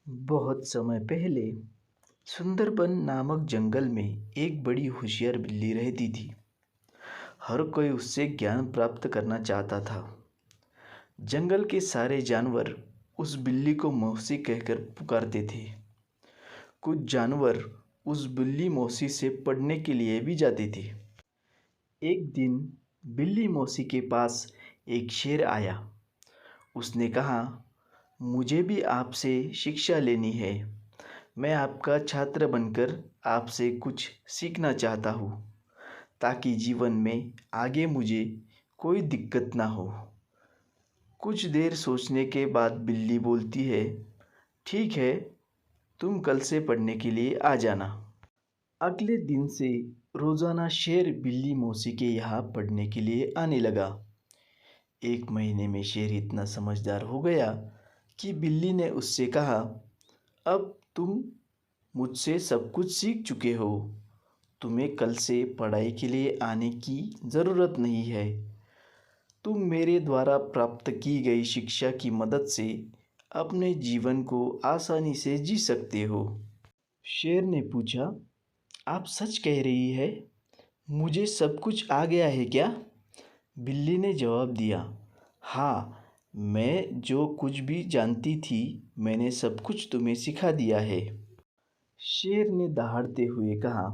बहुत समय पहले सुंदरबन नामक जंगल में एक बड़ी होशियार बिल्ली रहती थी। हर कोई उससे ज्ञान प्राप्त करना चाहता था। जंगल के सारे जानवर उस बिल्ली को मौसी कहकर पुकारते थे। कुछ जानवर उस बिल्ली मौसी से पढ़ने के लिए भी जाते थे। एक दिन बिल्ली मौसी के पास एक शेर आया। उसने कहा, मुझे भी आपसे शिक्षा लेनी है। मैं आपका छात्र बनकर आपसे कुछ सीखना चाहता हूँ, ताकि जीवन में आगे मुझे कोई दिक्कत ना हो। कुछ देर सोचने के बाद बिल्ली बोलती है, ठीक है, तुम कल से पढ़ने के लिए आ जाना। अगले दिन से रोज़ाना शेर बिल्ली मौसी के यहाँ पढ़ने के लिए आने लगा। एक महीने में शेर इतना समझदार हो गया कि बिल्ली ने उससे कहा, अब तुम मुझसे सब कुछ सीख चुके हो। तुम्हें कल से पढ़ाई के लिए आने की ज़रूरत नहीं है। तुम मेरे द्वारा प्राप्त की गई शिक्षा की मदद से अपने जीवन को आसानी से जी सकते हो। शेर ने पूछा, आप सच कह रही है? मुझे सब कुछ आ गया है क्या? बिल्ली ने जवाब दिया, हाँ, मैं जो कुछ भी जानती थी मैंने सब कुछ तुम्हें सिखा दिया है। शेर ने दहाड़ते हुए कहा,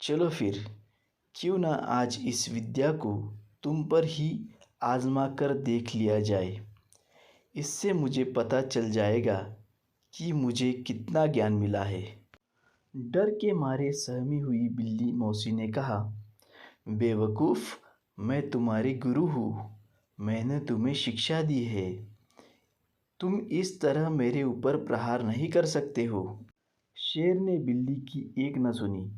चलो फिर, क्यों ना आज इस विद्या को तुम पर ही आजमा कर देख लिया जाए। इससे मुझे पता चल जाएगा कि मुझे कितना ज्ञान मिला है। डर के मारे सहमी हुई बिल्ली मौसी ने कहा, बेवकूफ़, मैं तुम्हारी गुरु हूँ। मैंने तुम्हें शिक्षा दी है। तुम इस तरह मेरे ऊपर प्रहार नहीं कर सकते हो। शेर ने बिल्ली की एक न सुनी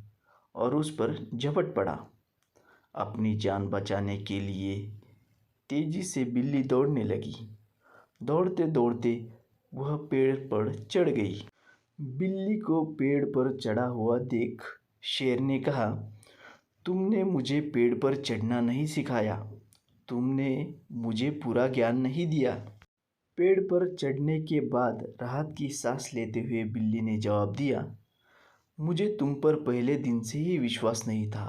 और उस पर झपट पड़ा। अपनी जान बचाने के लिए तेजी से बिल्ली दौड़ने लगी। दौड़ते दौड़ते वह पेड़ पर चढ़ गई। बिल्ली को पेड़ पर चढ़ा हुआ देख शेर ने कहा, तुमने मुझे पेड़ पर चढ़ना नहीं सिखाया। तुमने मुझे पूरा ज्ञान नहीं दिया। पेड़ पर चढ़ने के बाद राहत की सांस लेते हुए बिल्ली ने जवाब दिया, मुझे तुम पर पहले दिन से ही विश्वास नहीं था।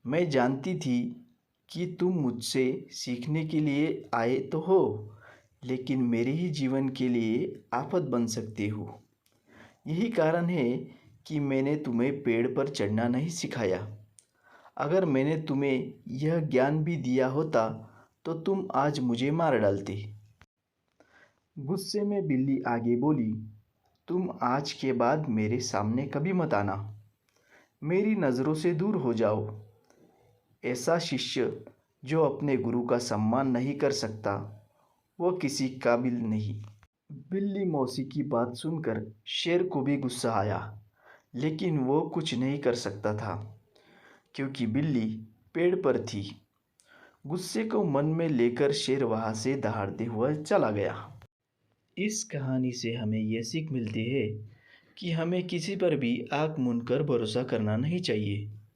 मैं जानती थी कि तुम मुझसे सीखने के लिए आए तो हो, लेकिन मेरे ही जीवन के लिए आफत बन सकते हो। यही कारण है कि मैंने तुम्हें पेड़ पर चढ़ना नहीं सिखाया। अगर मैंने तुम्हें यह ज्ञान भी दिया होता तो तुम आज मुझे मार डालते। गुस्से में बिल्ली आगे बोली, तुम आज के बाद मेरे सामने कभी मत आना। मेरी नज़रों से दूर हो जाओ। ऐसा शिष्य जो अपने गुरु का सम्मान नहीं कर सकता, वह किसी काबिल नहीं। बिल्ली मौसी की बात सुनकर शेर को भी गुस्सा आया, लेकिन वो कुछ नहीं कर सकता था क्योंकि बिल्ली पेड़ पर थी। गुस्से को मन में लेकर शेर वहाँ से दहाड़ते हुआ चला गया। इस कहानी से हमें यह सीख मिलती है कि हमें किसी पर भी आँख मूंद कर भरोसा करना नहीं चाहिए।